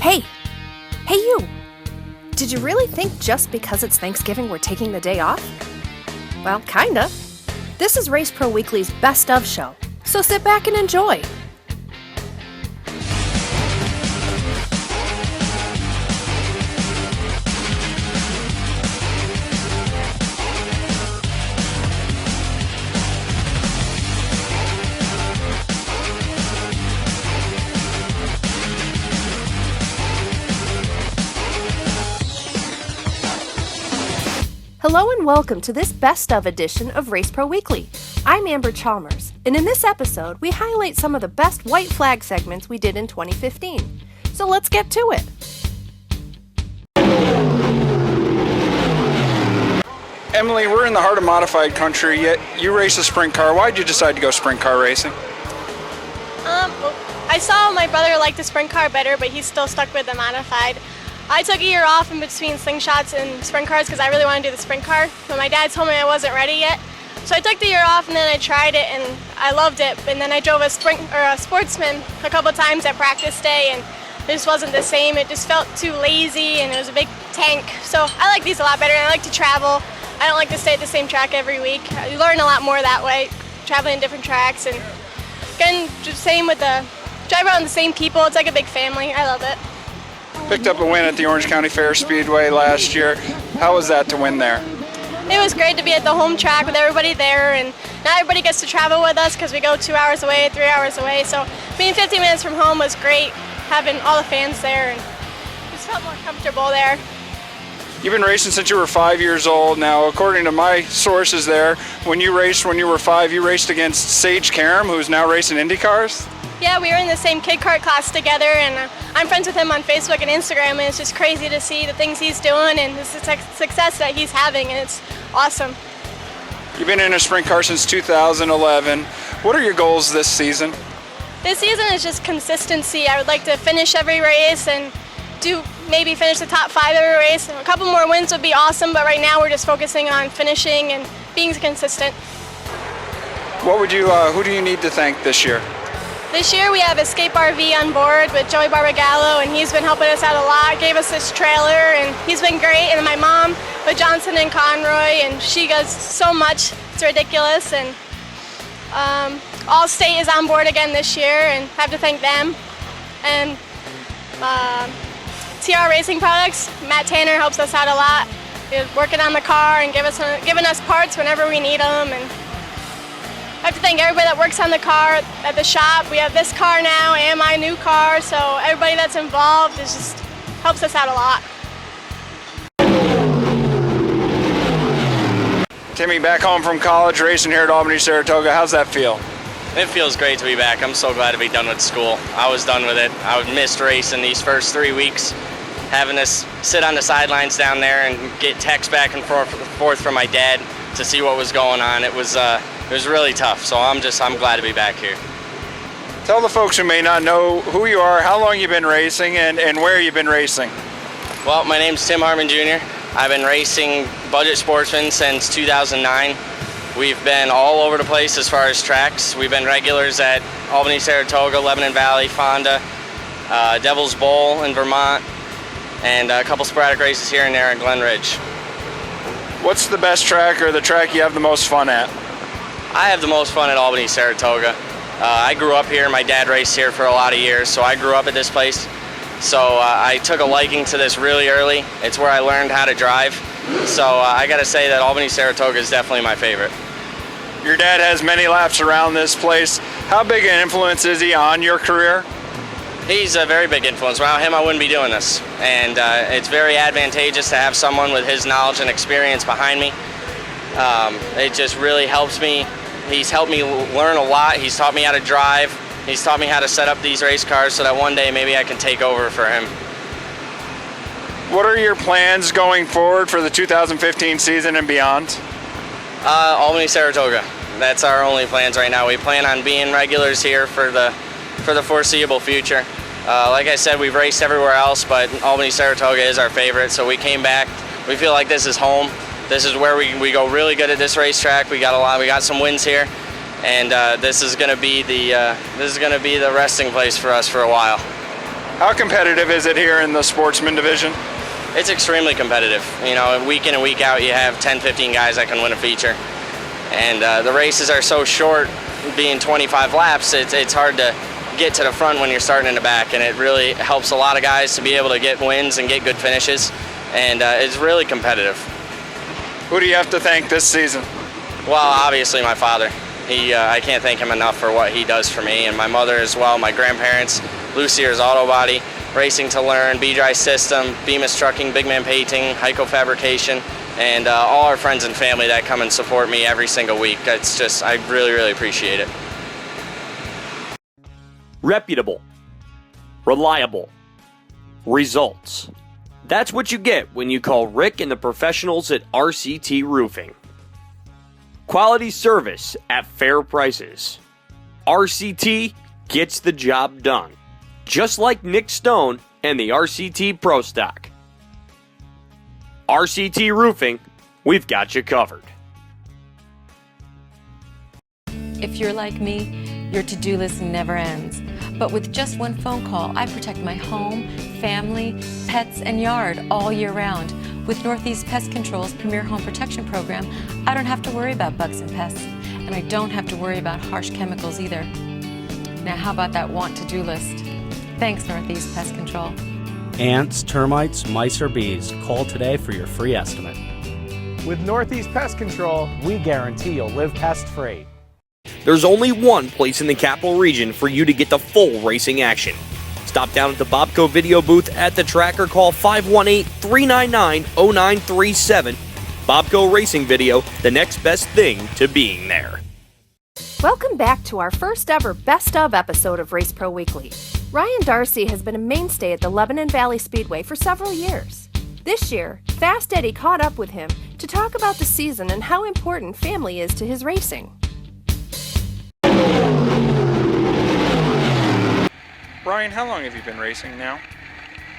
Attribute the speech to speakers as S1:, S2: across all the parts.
S1: Hey! Hey you! Did you really think just because it's Thanksgiving we're taking the day off? Well, kinda. This is Race Pro Weekly's Best Of show, so sit back and enjoy. Hello and welcome to this Best Of edition of Race Pro Weekly. I'm Amber Chalmers, and in this episode, we highlight some of the best white flag segments we did in 2015. So let's get to it.
S2: Emily, we're in the heart of modified country, yet you race a sprint car. Why'd you decide to go sprint car racing?
S3: I saw my brother like the sprint car better, but he's still stuck with the modified. I took a year off in between slingshots and sprint cars because I really wanted to do the sprint car, but my dad told me I wasn't ready yet. So I took the year off and then I tried it and I loved it. And then I drove a sportsman a couple times at practice day and it just wasn't the same. It just felt too lazy and it was a big tank. So I like these a lot better and I like to travel. I don't like to stay at the same track every week. You learn a lot more that way, traveling different tracks and again, just same with the drive around the same people. It's like a big family. I love it.
S2: Picked up a win at the Orange County Fair Speedway last year. How was that to win there?
S3: It was great to be at the home track with everybody there, and not everybody gets to travel with us because we go 2 hours away, 3 hours away. So being 15 minutes from home was great, having all the fans there, and just felt more comfortable there.
S2: You've been racing since you were 5 years old. Now, according to my sources there, when you raced when you were 5, you raced against Sage Karam, who's now racing Indy cars?
S3: Yeah, we were in the same kid kart class together, and I'm friends with him on Facebook and Instagram, and it's just crazy to see the things he's doing and the success that he's having, and it's awesome.
S2: You've been in a sprint car since 2011. What are your goals this season?
S3: This season is just consistency. I would like to finish every race and maybe finish the top 5 every race. A couple more wins would be awesome, but right now we're just focusing on finishing and being consistent.
S2: Who do you need to thank this year?
S3: This year we have Escape RV on board with Joey Barbagallo, and he's been helping us out a lot, gave us this trailer, and he's been great. And my mom with Johnson and Conroy, and she does so much, it's ridiculous. And Allstate is on board again this year, and have to thank them. And TR Racing Products, Matt Tanner helps us out a lot. He's working on the car and giving us parts whenever we need them. And I have to thank everybody that works on the car at the shop. We have this car now and my new car, so everybody that's involved just helps us out a lot.
S2: Timmy, back home from college, racing here at Albany, Saratoga. How's that feel?
S4: It feels great to be back. I'm so glad to be done with school. I was done with it. I missed racing these first 3 weeks, having to sit on the sidelines down there and get texts back and forth from my dad to see what was going on. It was really tough, so I'm glad to be back here.
S2: Tell the folks who may not know who you are, how long you've been racing, and where you've been racing.
S4: Well, my name's Tim Harman Jr. I've been racing budget sportsmen since 2009. We've been all over the place as far as tracks. We've been regulars at Albany, Saratoga, Lebanon Valley, Fonda, Devil's Bowl in Vermont, and a couple sporadic races here and there at Glen Ridge.
S2: What's the best track or the track you have the most fun at?
S4: I have the most fun at Albany, Saratoga. I grew up here. My dad raced here for a lot of years, so I grew up at this place. So I took a liking to this really early. It's where I learned how to drive. So I got to say that Albany, Saratoga is definitely my favorite.
S2: Your dad has many laps around this place. How big an influence is he on your career?
S4: He's a very big influence. Without him, I wouldn't be doing this. And it's very advantageous to have someone with his knowledge and experience behind me. It just really helps me. He's helped me learn a lot. He's taught me how to drive. He's taught me how to set up these race cars so that one day maybe I can take over for him.
S2: What are your plans going forward for the 2015 season and beyond?
S4: Albany, Saratoga. That's our only plans right now. We plan on being regulars here for the foreseeable future. Like I said, we've raced everywhere else, but Albany, Saratoga is our favorite. So we came back. We feel like this is home. This is where we go really good at this racetrack. We got some wins here, and this is going to be the resting place for us for a while.
S2: How competitive is it here in the sportsman division?
S4: It's extremely competitive. You know, week in and week out, you have 10, 15 guys that can win a feature. And the races are so short, being 25 laps, it's hard to get to the front when you're starting in the back, and it really helps a lot of guys to be able to get wins and get good finishes, and it's really competitive.
S2: Who do you have to thank this season?
S4: Well, obviously my father. I can't thank him enough for what he does for me, and my mother as well, my grandparents, Lucier's Auto Body, Racing to Learn, B-Dry System, Bemis Trucking, Big Man Painting, Heiko Fabrication, and all our friends and family that come and support me every single week. It's just, I really, really appreciate it.
S5: Reputable, reliable, results. That's what you get when you call Rick and the professionals at RCT Roofing. Quality service at fair prices. RCT gets the job done. Just like Nick Stone and the RCT Pro Stock. RCT Roofing, we've got you covered.
S6: If you're like me, your to-do list never ends. But with just one phone call, I protect my home, family, pets, and yard all year round. With Northeast Pest Control's Premier Home Protection Program, I don't have to worry about bugs and pests, and I don't have to worry about harsh chemicals either. Now how about that want to-do list? Thanks, Northeast Pest Control.
S7: Ants, termites, mice, or bees, call today for your free estimate.
S8: With Northeast Pest Control, we guarantee you'll live pest-free.
S5: There's only one place in the capital region for you to get the full racing action. Stop down at the Bobco video booth at the track or call 518-399-0937. Bobco Racing Video, the next best thing to being there.
S1: Welcome back to our first ever Best Of episode of Race Pro Weekly. Ryan Darcy has been a mainstay at the Lebanon Valley Speedway for several years. This year, Fast Eddie caught up with him to talk about the season and how important family is to his racing.
S2: Ryan, how long have you been racing now?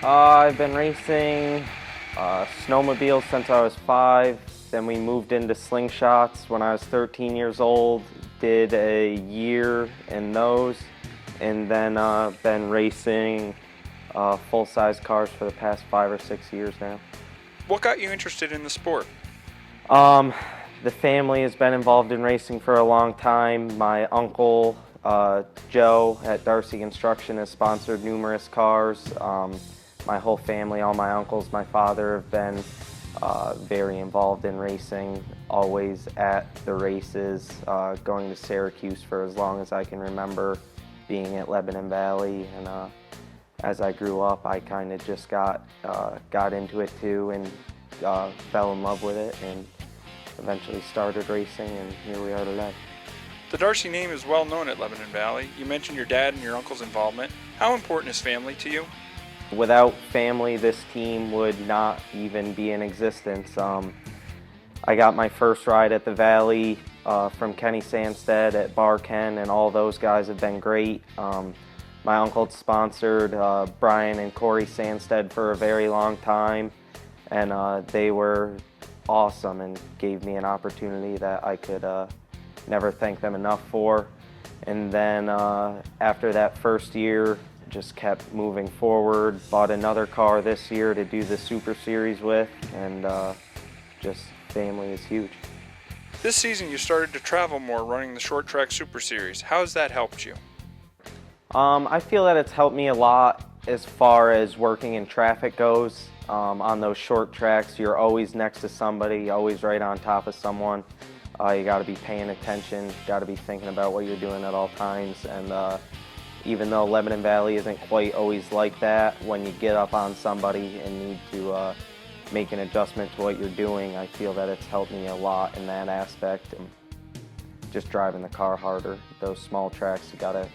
S9: I've been racing snowmobiles since I was 5. Then we moved into slingshots when I was 13 years old. Did a year in those, and then been racing full-size cars for the past 5 or 6 years now.
S2: What got you interested in the sport?
S9: The family has been involved in racing for a long time. My uncle, Joe at Darcy Construction, has sponsored numerous cars. My whole family, all my uncles, my father have been very involved in racing, always at the races, going to Syracuse for as long as I can remember, being at Lebanon Valley, and as I grew up, I kind of just got into it too, and fell in love with it, and eventually started racing, and here we are today.
S2: The Darcy name is well known at Lebanon Valley. You mentioned your dad and your uncle's involvement. How important is family to you?
S9: Without family, this team would not even be in existence. I got my first ride at the Valley from Kenny Sanstead at Bar Ken, and all those guys have been great. My uncle sponsored Brian and Corey Sanstead for a very long time, and they were awesome and gave me an opportunity that I could never thank them enough for. And then after that first year, just kept moving forward, bought another car this year to do the Super Series with, and just family is huge.
S2: This season you started to travel more running the short track Super Series. How has that helped you?
S9: I feel that it's helped me a lot as far as working in traffic goes. On those short tracks, you're always next to somebody, always right on top of someone. You got to be paying attention, got to be thinking about what you're doing at all times, and even though Lebanon Valley isn't quite always like that, when you get up on somebody and need to make an adjustment to what you're doing, I feel that it's helped me a lot in that aspect, and just driving the car harder. Those small tracks, you got to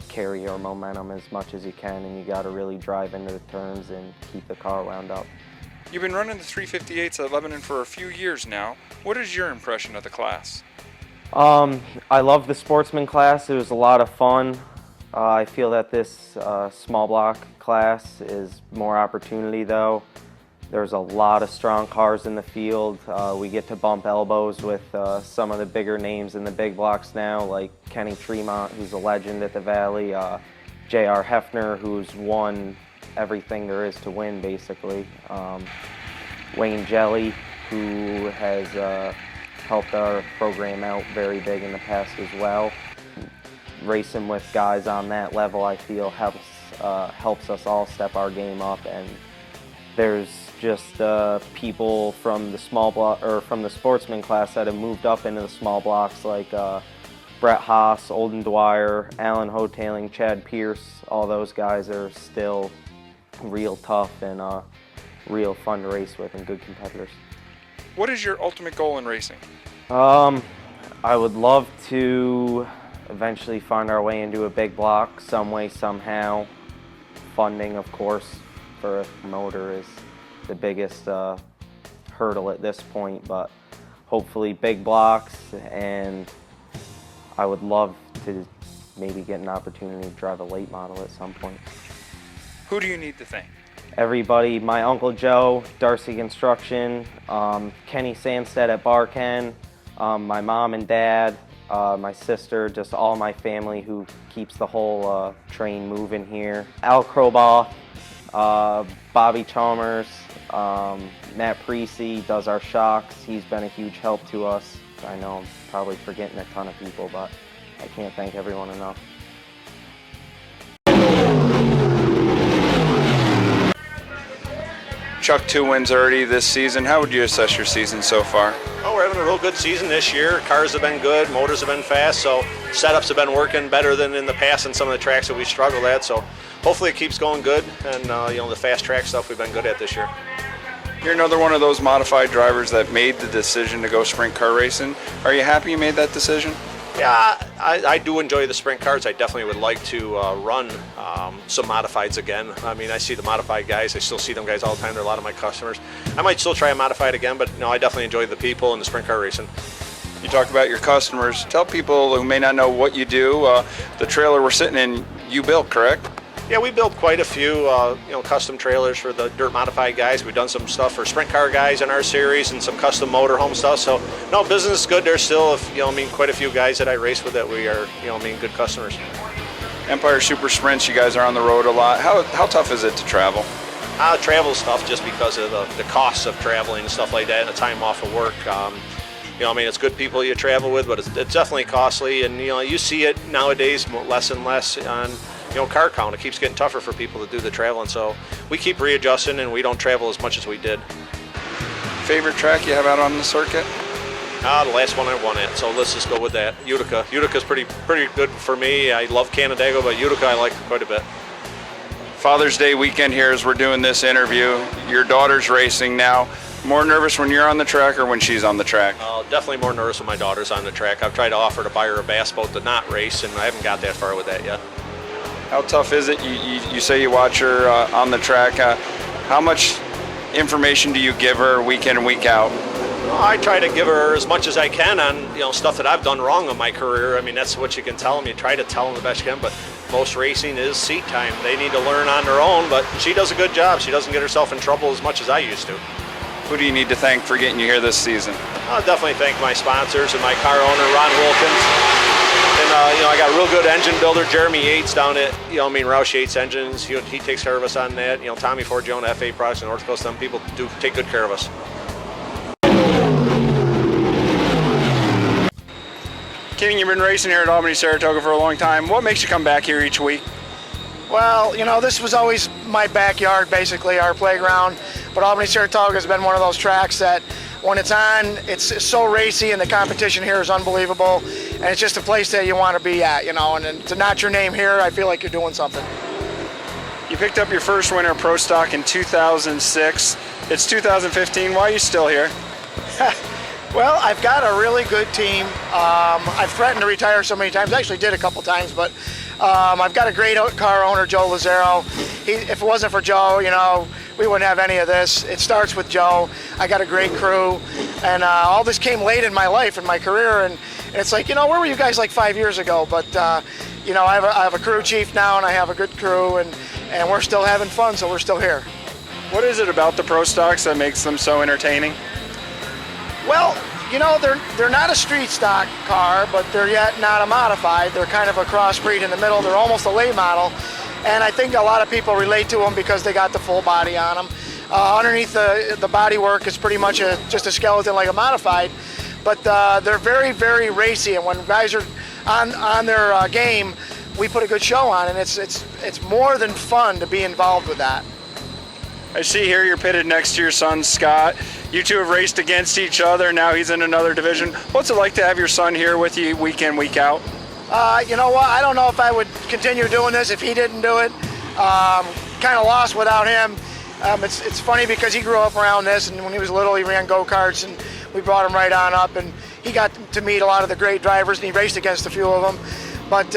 S9: carry your momentum as much as you can, and you got to really drive into the turns and keep the car wound up.
S2: You've been running the 358s at Lebanon for a few years now. What is your impression of the class?
S9: I love the sportsman class. It was a lot of fun. I feel that this small block class is more opportunity though. There's a lot of strong cars in the field. We get to bump elbows with some of the bigger names in the big blocks now, like Kenny Tremont, who's a legend at the Valley, J.R. Hefner, who's won everything there is to win, basically. Wayne Jelly, who has helped our program out very big in the past as well. Racing with guys on that level, I feel, helps us all step our game up. And there's just people from the small block or from the sportsman class that have moved up into the small blocks, like Brett Haas, Olden Dwyer, Alan Hotaling, Chad Pierce. All those guys are still real tough and real fun to race with and good competitors.
S2: What is your ultimate goal in racing?
S9: I would love to eventually find our way into a big block some way, somehow. Funding, of course, for a promoter is the biggest hurdle at this point, but hopefully big blocks, and I would love to maybe get an opportunity to drive a late model at some point.
S2: Who do you need to thank?
S9: Everybody, my Uncle Joe, Darcy Construction, Kenny Sandstead at Barken, my mom and dad, my sister, just all my family who keeps the whole train moving here. Al Crowbaugh, Bobby Chalmers, Matt Precy does our shocks. He's been a huge help to us. I know I'm probably forgetting a ton of people, but I can't thank everyone enough.
S2: Chuck, 2 wins already this season. How would you assess your season so far?
S10: Oh, we're having a real good season this year. Cars have been good, motors have been fast, so setups have been working better than in the past on some of the tracks that we struggled at. So hopefully it keeps going good, and the fast track stuff we've been good at this year.
S2: You're another one of those modified drivers that made the decision to go sprint car racing. Are you happy you made that decision?
S10: Yeah, I do enjoy the sprint cars. I definitely would like to run some modifieds again. I mean, I see the modified guys. I still see them guys all the time. They're a lot of my customers. I might still try a modified again, but no, I definitely enjoy the people and the sprint car racing.
S2: You talk about your customers. Tell people who may not know what you do. The trailer we're sitting in, you built, correct?
S10: Yeah, we built quite a few, custom trailers for the dirt modified guys. We've done some stuff for sprint car guys in our series and some custom motorhome stuff. So, no, business is good. There's still, quite a few guys that I race with that we are, good customers.
S2: Empire Super Sprints, you guys are on the road a lot. How tough is it to travel?
S10: Travel's tough just because of the costs of traveling and stuff like that and the time off of work. It's good people you travel with, but it's definitely costly. And, you see it nowadays less and less on car count. It keeps getting tougher for people to do the traveling, so we keep readjusting and we don't travel as much as we did.
S2: Favorite track you have out on the circuit?
S10: The last one I won at, so let's just go with that. Utica. Utica's pretty good for me. I love Canandaigua, but Utica I like quite a bit.
S2: Father's Day weekend here as we're doing this interview. Your daughter's racing now. More nervous when you're on the track or when she's on the track?
S10: Definitely more nervous when my daughter's on the track. I've tried to offer to buy her a bass boat to not race, and I haven't got that far with that yet.
S2: How tough is it? You say you watch her on the track. How much information do you give her week in and week out?
S10: I try to give her as much as I can on stuff that I've done wrong in my career. I mean, that's what you can tell them. You try to tell them the best you can, but most racing is seat time. They need to learn on their own, but she does a good job. She doesn't get herself in trouble as much as I used to.
S2: Who do you need to thank for getting you here this season?
S10: I'll definitely thank my sponsors and my car owner, Ron Wilkins. And, I got a real good engine builder, Jeremy Yates, down at, Roush Yates Engines. He takes care of us on that. Tommy Forgione, FA Products, and North Coast, them people do take good care of us.
S2: King, you've been racing here at Albany, Saratoga for a long time. What makes you come back here each week?
S11: Well, this was always my backyard, basically, our playground. But Albany, Saratoga has been one of those tracks that when it's on, it's so racy and the competition here is unbelievable. And it's just a place that you want to be at, and to notch your name here, I feel like you're doing something.
S2: You picked up your first winter Pro Stock in 2006. It's 2015. Why are you still here?
S11: Well, I've got a really good team. I've threatened to retire so many times. I actually did a couple times, but I've got a great car owner, Joe Lazaro. If it wasn't for Joe, we wouldn't have any of this. It starts with Joe. I got a great crew, and all this came late in my life and my career, and it's like, where were you guys like 5 years ago? But I have a crew chief now, and I have a good crew, and we're still having fun, so we're still here.
S2: What is it about the Pro Stocks that makes them so entertaining?
S11: Well, they're not a street stock car, but they're yet not a modified. They're kind of a crossbreed in the middle. They're almost a late model, and I think a lot of people relate to them because they got the full body on them. Underneath the body work is pretty much just a skeleton like a modified, but they're very, very racy, and when guys are on their game, we put a good show on, and it's more than fun to be involved with that.
S2: I see here you're pitted next to your son, Scott. You two have raced against each other. Now he's in another division. What's it like to have your son here with you week in, week out?
S11: You know what? I don't know if I would continue doing this if he didn't do it. Kind of lost without him. It's funny because he grew up around this, and when he was little, he ran go-karts, and we brought him right on up, and he got to meet a lot of the great drivers, and he raced against a few of them. But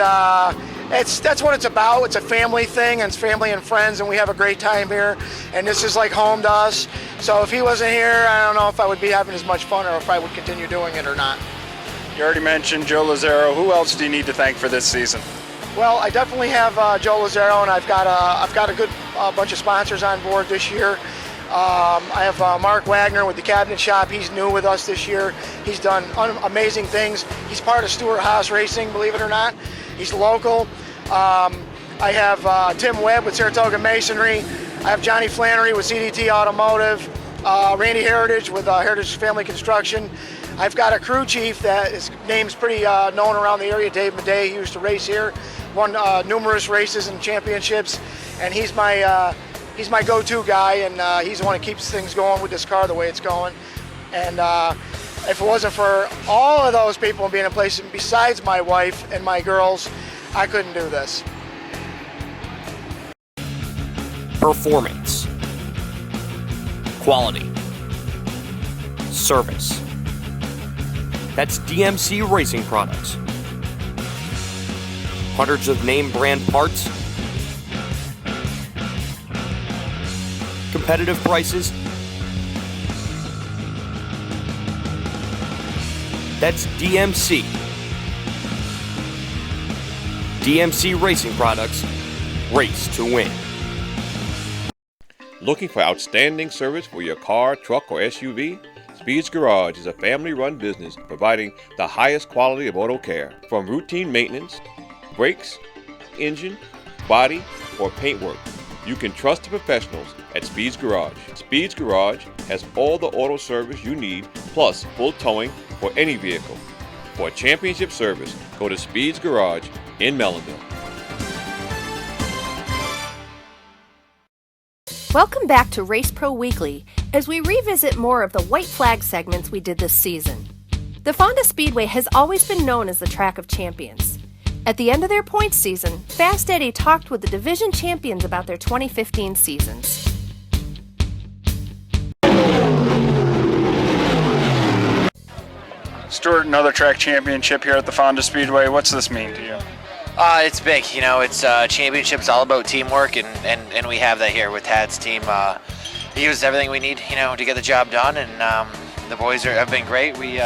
S11: that's what it's about. It's a family thing, and it's family and friends, and we have a great time here, and this is like home to us. So if he wasn't here, I don't know if I would be having as much fun or if I would continue doing it or not.
S2: You already mentioned Joe Lazaro. Who else do you need to thank for this season?
S11: Well, I definitely have Joe Lazaro, and I've got a good bunch of sponsors on board this year. I have Mark Wagner with the Cabinet Shop. He's new with us this year. He's done amazing things. He's part of Stuart Haas Racing, believe it or not. He's local. I have Tim Webb with Saratoga Masonry. I have Johnny Flannery with CDT Automotive. Randy Heritage with Heritage Family Construction. I've got a crew chief that his name's pretty known around the area, Dave Madej. He used to race here, won numerous races and championships, and he's my go-to guy, and he's the one that keeps things going with this car the way it's going. And if it wasn't for all of those people being in place, besides my wife and my girls, I couldn't do this.
S5: Performance, quality, service. That's DMC Racing Products. Hundreds of name brand parts, competitive prices. That's DMC. DMC Racing Products. Race to win.
S12: Looking for outstanding service for your car, truck, or SUV? Speed's Garage is a family-run business providing the highest quality of auto care. From routine maintenance, brakes, engine, body, or paint work, you can trust the professionals at Speed's Garage. Speed's Garage has all the auto service you need, plus full towing for any vehicle. For championship service, go to Speed's Garage in Mellonville.
S1: Welcome back to Race Pro Weekly as we revisit more of the white flag segments we did this season. The Fonda Speedway has always been known as the track of champions. At the end of their points season, Fast Eddie talked with the division champions about their 2015 seasons.
S2: Stuart, another track championship here at the Fonda Speedway. What's this mean to you?
S13: It's big. You know, it's championships all about teamwork, and we have that here with Tad's team. He gives us everything we need, you know, to get the job done, and the boys have been great. We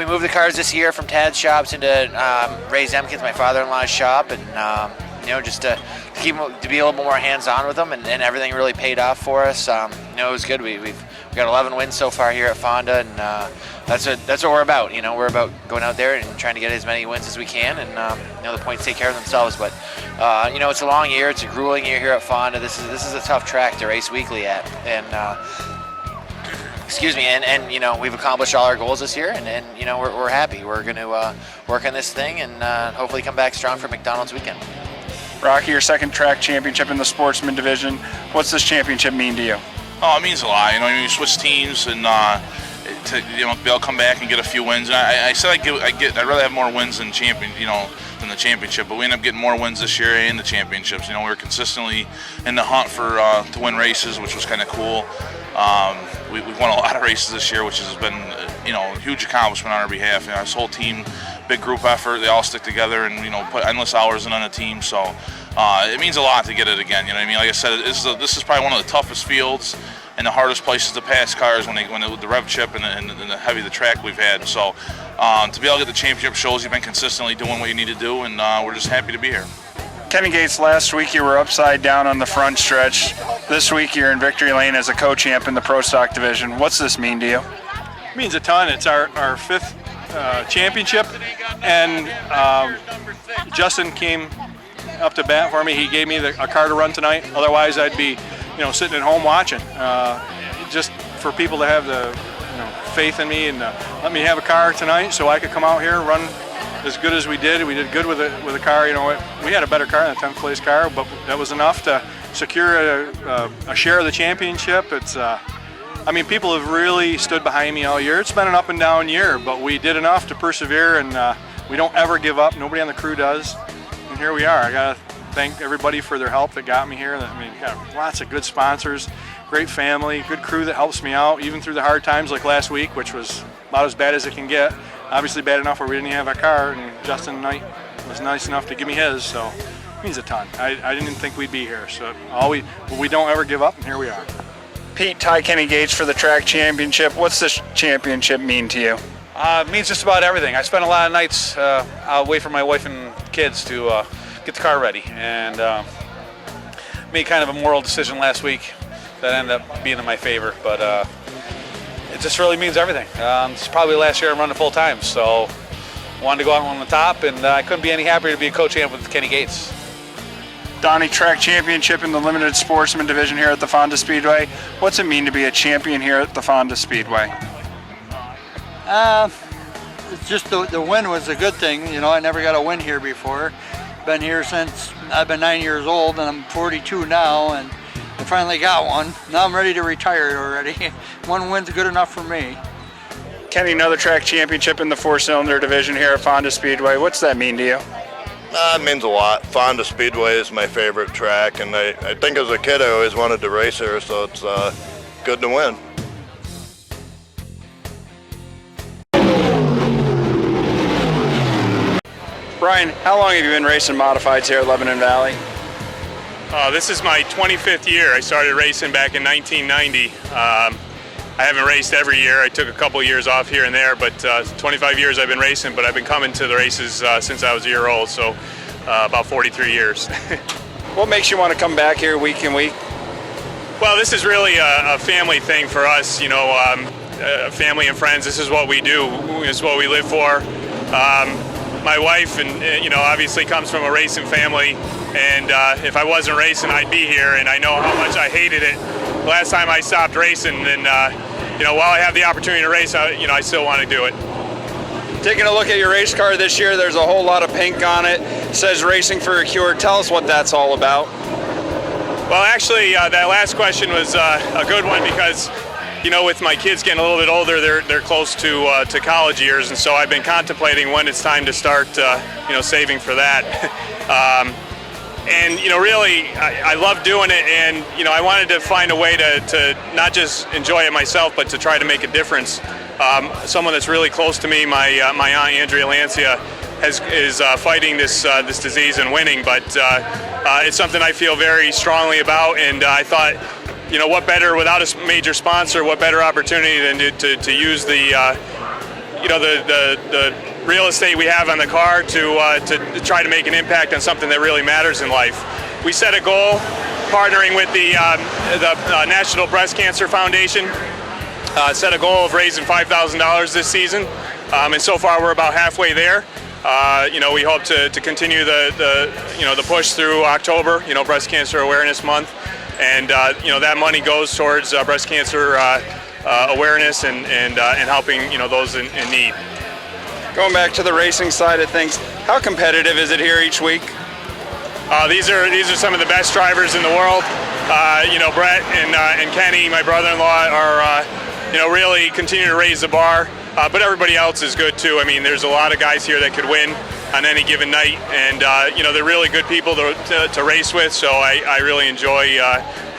S13: moved the cars this year from Tad's shops into Ray Zemkin's, my father-in-law's shop, and you know, just to be a little more hands-on with them, and everything really paid off for us. You know, it was good. We've got 11 wins so far here at Fonda, and that's what we're about. You know, we're about going out there and trying to get as many wins as we can, and you know, the points take care of themselves. But you know, it's a long year. It's a grueling year here at Fonda. This is a tough track to race weekly at, and excuse me, and you know, we've accomplished all our goals this year, and you know, we're happy. We're going to work on this thing and hopefully come back strong for McDonald's weekend.
S2: Rocky, your second track championship in the Sportsman division. What's this championship mean to you?
S14: Oh, it means a lot. You know, you switch teams and to be able to come back and get a few wins. I said I'd rather have more wins than than the championship, but we ended up getting more wins this year in the championships. You know, we were consistently in the hunt for to win races, which was kind of cool. We've won a lot of races this year, which has been a huge accomplishment on our behalf. You know, this whole team, big group effort. They all stick together and put endless hours in on a team. So it means a lot to get it again. You know what I mean? Like I said, this is probably one of the toughest fields and the hardest places to pass cars when the rev chip and the heavy the track we've had. So to be able to get the championship shows you've been consistently doing what you need to do, and we're just happy to be here.
S2: Kenny Gates, last week you were upside down on the front stretch. This week you're in victory lane as a co-champ in the Pro Stock division. What's this mean to you?
S15: It means a ton. It's our fifth championship, and Justin came up to bat for me. He gave me a car to run tonight. Otherwise, I'd be, sitting at home watching. Just for people to have the, faith in me and let me have a car tonight so I could come out here and run as good as we did. We did good with the car. We had a better car than the 10th place car, but that was enough to secure a share of the championship. People have really stood behind me all year. It's been an up and down year, but we did enough to persevere, and we don't ever give up. Nobody on the crew does, and here we are. I gotta thank everybody for their help that got me here. Got lots of good sponsors, great family, good crew that helps me out, even through the hard times like last week, which was about as bad as it can get. Obviously bad enough where we didn't have a car, and Justin Knight was nice enough to give me his, so it means a ton. I didn't think we'd be here, so we don't ever give up, and here we are.
S2: Pete, Ty Kenny Gates for the track championship. What's this championship mean to you?
S16: It means just about everything. I spent a lot of nights away from my wife and kids to get the car ready, and made kind of a moral decision last week that ended up being in my favor, but it just really means everything. It's probably the last year I'm running full time, so wanted to go out on the top, and I couldn't be any happier to be a co-champ with Kenny Gates.
S2: Donnie, track championship in the limited sportsman division here at the Fonda Speedway. What's it mean to be a champion here at the Fonda Speedway?
S17: It's just the win was a good thing. I never got a win here before. Been here since I've been 9 years old, and I'm 42 now, and I finally got one. Now I'm ready to retire already. One win's good enough for me.
S2: Kenny, another track championship in the four-cylinder division here at Fonda Speedway. What's that mean to you?
S18: It means a lot. Fonda Speedway is my favorite track, and I think as a kid I always wanted to race here, so it's good to win.
S2: Brian, how long have you been racing modifieds here at Lebanon Valley?
S19: This is my 25th year. I started racing back in 1990. I haven't raced every year. I took a couple years off here and there, but 25 years I've been racing, but I've been coming to the races since I was a year old, so about 43 years.
S2: What makes you want to come back here week in week?
S19: Well, this is really a family thing for us, family and friends. This is what we do. This is what we live for. My wife, and obviously comes from a racing family, and if I wasn't racing, I'd be here, and I know how much I hated it. Last time I stopped racing, and while I have the opportunity to race, I still want to do it.
S2: Taking a look at your race car this year, there's a whole lot of pink on it. It says Racing for a Cure. Tell us what that's all about.
S19: Well, actually, that last question was a good one because, with my kids getting a little bit older, they're close to college years, and so I've been contemplating when it's time to start, saving for that. And really, I love doing it, and I wanted to find a way to not just enjoy it myself, but to try to make a difference. Someone that's really close to me, my aunt Andrea Lancia, is fighting this disease and winning, but it's something I feel very strongly about, and I thought, what better without a major sponsor? What better opportunity than to use the real estate we have on the car to try to make an impact on something that really matters in life. We set a goal, partnering with the National Breast Cancer Foundation, set a goal of raising $5,000 this season, and so far we're about halfway there. We hope to continue the push through October, Breast Cancer Awareness Month, and that money goes towards breast cancer awareness and helping those in need.
S2: Going back to the racing side of things, how competitive is it here each week?
S19: These are some of the best drivers in the world. Brett and Kenny, my brother-in-law, are really continue to raise the bar. But everybody else is good too. There's a lot of guys here that could win on any given night, and they're really good people to race with. So I really enjoy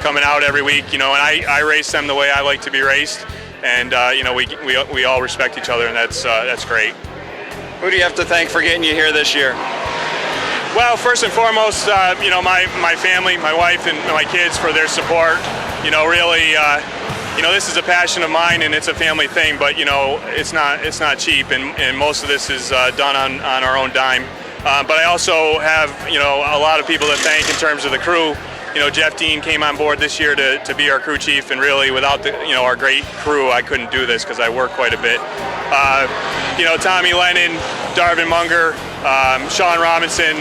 S19: coming out every week. And I race them the way I like to be raced, and we all respect each other, and that's great.
S2: Who do you have to thank for getting you here this year?
S19: Well, first and foremost, my family, my wife, and my kids for their support. This is a passion of mine, and it's a family thing. But it's not cheap, and most of this is done on our own dime. But I also have a lot of people to thank in terms of the crew. Jeff Dean came on board this year to be our crew chief, and really without our great crew, I couldn't do this because I work quite a bit. Tommy Lennon, Darvin Munger, Sean Robinson,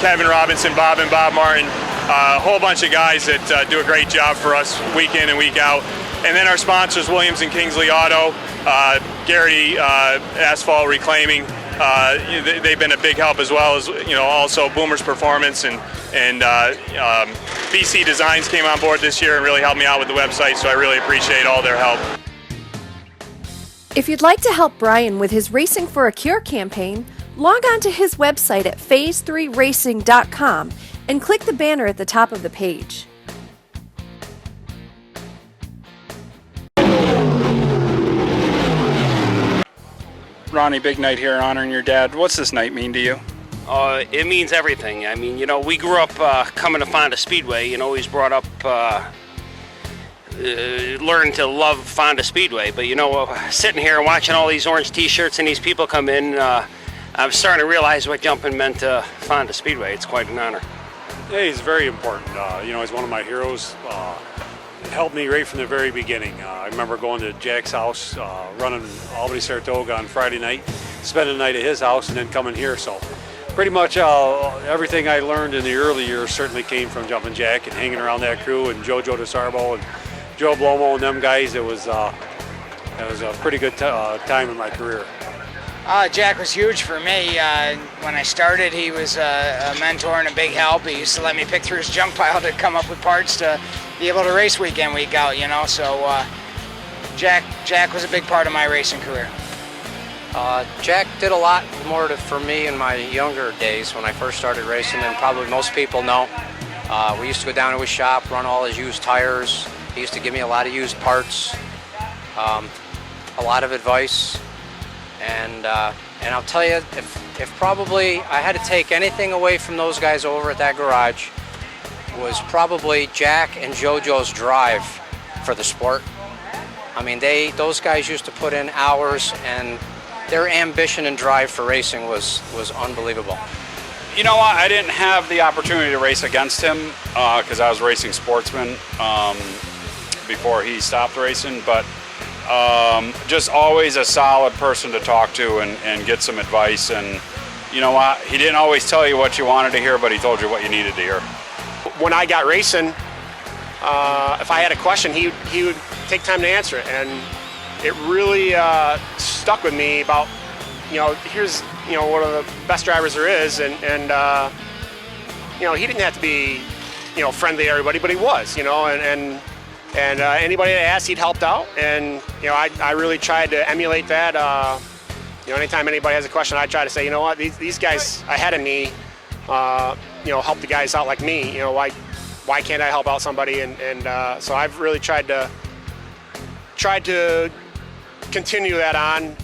S19: Kevin Robinson, Bob and Bob Martin, a whole bunch of guys that do a great job for us week in and week out. And then our sponsors, Williams and Kingsley Auto, Gary Asphalt Reclaiming. They've been a big help, as well as also Boomer's Performance and BC Designs came on board this year and really helped me out with the website. So I really appreciate all their help.
S1: If you'd like to help Brian with his Racing for a Cure campaign, log on to his website at phase3racing.com and click the banner at the top of the page.
S2: Ronnie, big night here honoring your dad. What's this night mean to you?
S20: It means everything. I mean, we grew up coming to Fonda Speedway. He's brought up learning to love Fonda Speedway. But, sitting here and watching all these orange T-shirts and these people come in, I'm starting to realize what jumping meant to Fonda Speedway. It's quite an honor.
S21: Yeah, he's very important. He's one of my heroes. Helped me right from the very beginning. I remember going to Jack's house, running Albany, Saratoga on Friday night, spending the night at his house, and then coming here. So pretty much everything I learned in the early years certainly came from Jumpin' Jack and hanging around that crew, and Jojo DeSarbo and Joe Blomo and them guys. It was a pretty good time in my career.
S22: Jack was huge for me. When I started, he was a mentor and a big help. He used to let me pick through his junk pile to come up with parts to be able to race week in, week out, So Jack was a big part of my racing career.
S23: Jack did a lot more for me in my younger days when I first started racing than probably most people know. We used to go down to his shop, run all his used tires. He used to give me a lot of used parts, a lot of advice. And I'll tell you, if probably I had to take anything away from those guys over at that garage, was probably Jack and JoJo's drive for the sport. I mean, those guys used to put in hours, and their ambition and drive for racing was unbelievable.
S24: You know what? I didn't have the opportunity to race against him because I was racing Sportsman before he stopped racing, but just always a solid person to talk to and get some advice. And you know what? He didn't always tell you what you wanted to hear, but he told you what you needed to hear.
S25: When I got racing, if I had a question, he would take time to answer it, and it really stuck with me about, here's one of the best drivers there is, and he didn't have to be friendly to everybody, but he was, and anybody that asked, he'd helped out, and I really tried to emulate that. Anytime anybody has a question, I try to say, these guys ahead of me, help the guys out like me. Why can't I help out somebody? And so I've really tried to continue that on.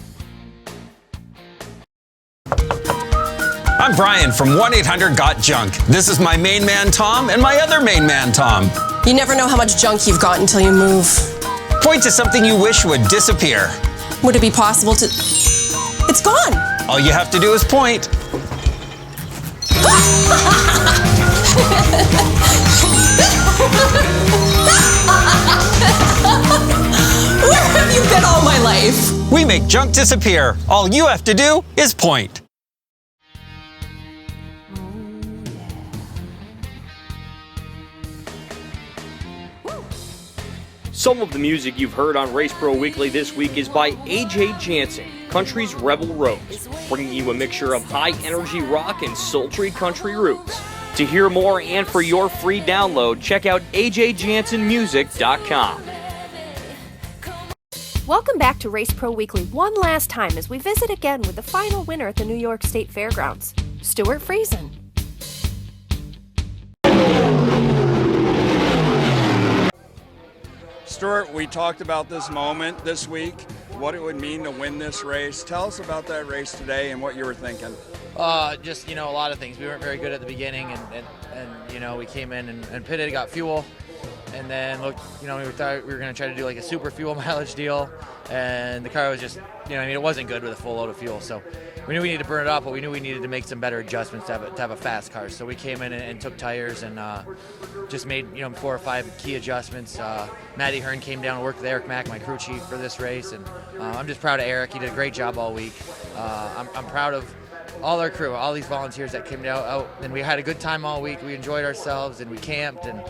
S26: I'm Brian from 1-800-GOT-JUNK. This is my main man, Tom, and my other main man, Tom.
S27: You never know how much junk you've got until you move.
S26: Point to something you wish would disappear.
S27: Would it be possible to... It's gone!
S26: All you have to do is point.
S27: Where have you been all my life?
S26: We make junk disappear. All you have to do is point.
S5: Some of the music you've heard on Race Pro Weekly this week is by AJ Jansen, Country's Rebel Rose, bringing you a mixture of high-energy rock and sultry country roots. To hear more and for your free download, check out ajjansenmusic.com.
S1: Welcome back to Race Pro Weekly one last time as we visit again with the final winner at the New York State Fairgrounds, Stuart Friesen.
S28: Stuart, we talked about this moment this week, what it would mean to win this race. Tell us about that race today and what you were thinking.
S29: Just, a lot of things. We weren't very good at the beginning, and we came in and pitted, got fuel, and then looked, we thought we were going to try to do like a super fuel mileage deal, and the car was just, it wasn't good with a full load of fuel, so we knew we needed to burn it off, but we knew we needed to make some better adjustments to have a fast car. So we came in and took tires and just made 4 or 5 key adjustments. Matty Hearn came down and worked with Eric Mack, my crew chief, for this race, and I'm just proud of Eric. He did a great job all week. I'm proud of all our crew, all these volunteers that came out, and we had a good time all week. We enjoyed ourselves, and we camped, and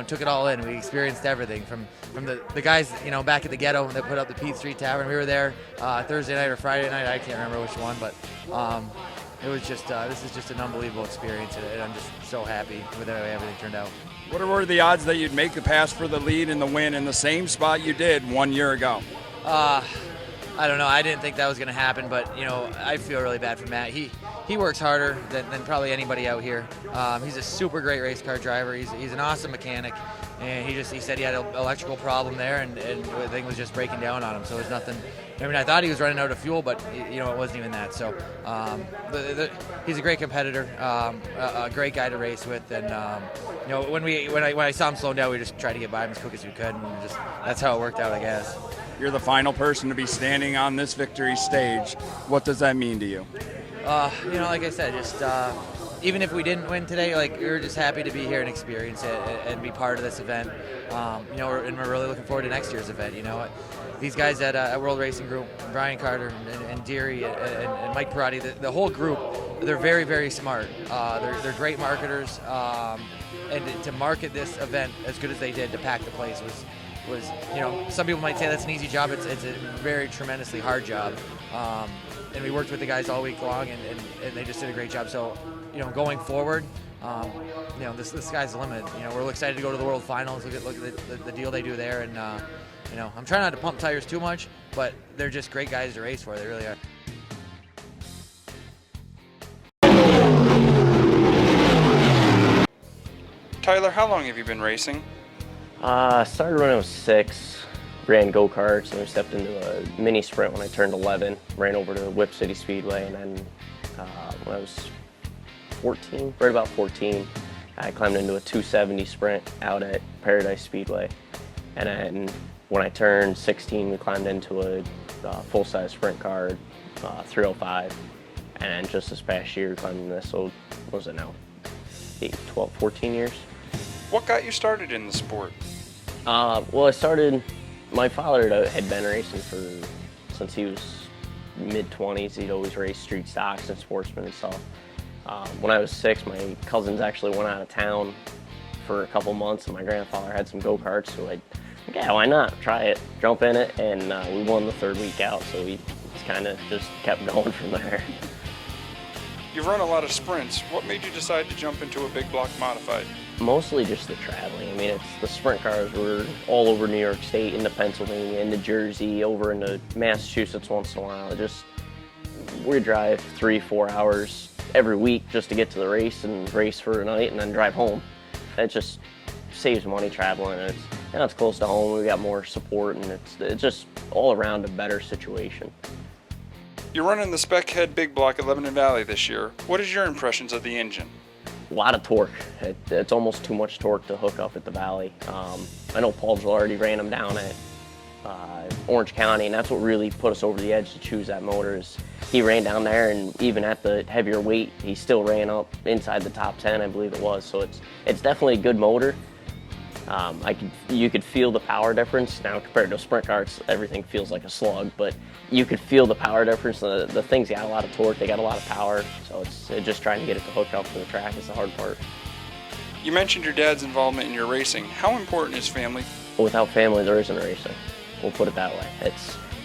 S29: took it all in. We experienced everything from the guys, back at the ghetto that put up the Pete Street Tavern. We were there Thursday night or Friday night. I can't remember which one, but it was just this is just an unbelievable experience, and I'm just so happy with the way everything turned out.
S28: What were the odds that you'd make the pass for the lead and the win in the same spot you did 1 year ago?
S29: I don't know. I didn't think that was going to happen, but I feel really bad for Matt. He works harder than probably anybody out here. He's a super great race car driver. He's an awesome mechanic, and he said he had an electrical problem there, and the thing was just breaking down on him. So it was nothing. I mean, I thought he was running out of fuel, but it wasn't even that. So he's a great competitor, a great guy to race with, and when I saw him slowing down, we just tried to get by him as quick as we could, and that's how it worked out, I guess.
S28: You're the final person to be standing on this victory stage. What does that mean to you?
S29: Like I said, just even if we didn't win today, we were just happy to be here and experience it and be part of this event. And we're really looking forward to next year's event. These guys at World Racing Group, Brian Carter and Deary and Mike Perotti, the whole group, they're very, very smart. They're great marketers, and to market this event as good as they did, to pack the place was some people might say that's an easy job. It's a very tremendously hard job. And we worked with the guys all week long, and they just did a great job. So, going forward, the sky's the limit. We're excited to go to the World Finals. Look at the deal they do there, and I'm trying not to pump tires too much, but they're just great guys to race for. They really are.
S2: Tyler, how long have you been racing?
S3: Started when I was 6, ran go-karts, and we stepped into a mini sprint when I turned 11, ran over to Whip City Speedway, and then when I was 14, right about 14, I climbed into a 270 sprint out at Paradise Speedway. And then when I turned 16, we climbed into a full-size sprint car, 305, and just this past year we climbed into this, so what was it now, 8, 12, 14 years?
S2: What got you started in the sport?
S3: Well, my father had been racing since he was mid-20s. He'd always raced street stocks and sportsmen and stuff. When I was 6, my cousins actually went out of town for a couple months, and my grandfather had some go-karts, so yeah, why not? Try it, jump in it, and we won the 3rd week out, so we kind of just kept going from there.
S2: You've run a lot of sprints. What made you decide to jump into a big block modified?
S3: Mostly just the traveling. I mean, the sprint cars were all over New York State, into Pennsylvania, into Jersey, over into Massachusetts once in a while. We drive 3-4 hours every week just to get to the race and race for a night and then drive home. That just saves money traveling, and it's close to home. We got more support, and it's just all around a better situation.
S2: You're running the spec head big block at Lebanon Valley this year. What is your impressions of the engine?
S3: A lot of torque. It's almost too much torque to hook up at the Valley. I know Paul Gilardi ran them down at Orange County, and that's what really put us over the edge to choose that motor. Is he ran down there, and even at the heavier weight, he still ran up inside the top 10, I believe it was. So it's definitely a good motor. You could feel the power difference. Now compared to sprint cars, everything feels like a slug, but you could feel the power difference. The thing's got a lot of torque, they got a lot of power, so it's just trying to get it to hook up to the track is the hard part.
S2: You mentioned your dad's involvement in your racing. How important is family?
S3: Without family, there isn't racing. We'll put it that way.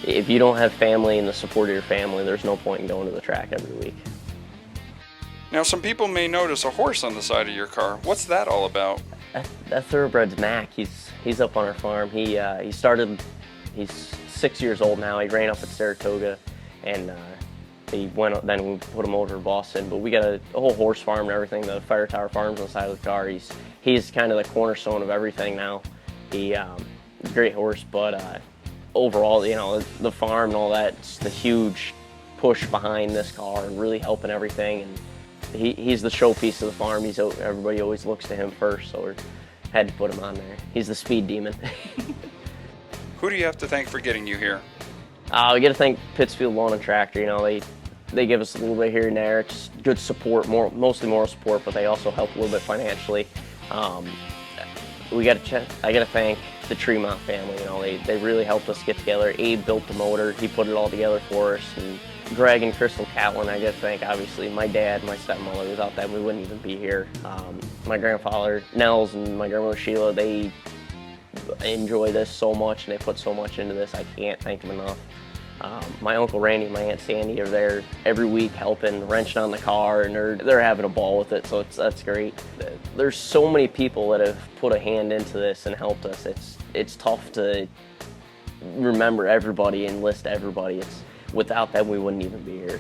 S3: If you don't have family and the support of your family, there's no point in going to the track every week.
S2: Now, some people may notice a horse on the side of your car. What's that all about?
S3: That thoroughbred's Mac. He's up on our farm. He's 6 years old now. He ran up at Saratoga, and then we put him over to Boston. But we got a whole horse farm and everything. The Fire Tower Farm's on the side of the car. He's kind of the cornerstone of everything now. He's a great horse, but overall, the farm and all that's the huge push behind this car and really helping everything. And he's the showpiece of the farm. Everybody always looks to him first, so we had to put him on there. He's the speed demon.
S2: Who do you have to thank for getting you here?
S3: We got to thank Pittsfield Lawn and Tractor. They give us a little bit here and there. It's good support, mostly moral support, but they also help a little bit financially. I got to thank the Tremont family. They really helped us get together. Abe built the motor. He put it all together for us, and Greg and Crystal Catlin, I got to thank, obviously, my dad, my stepmother. Without them, we wouldn't even be here. My grandfather, Nels, and my grandmother, Sheila, they enjoy this so much, and they put so much into this. I can't thank them enough. My Uncle Randy and my Aunt Sandy are there every week helping, wrenching on the car, and they're having a ball with it, so that's great. There's so many people that have put a hand into this and helped us. It's tough to remember everybody and list everybody. Without them, we wouldn't even be here.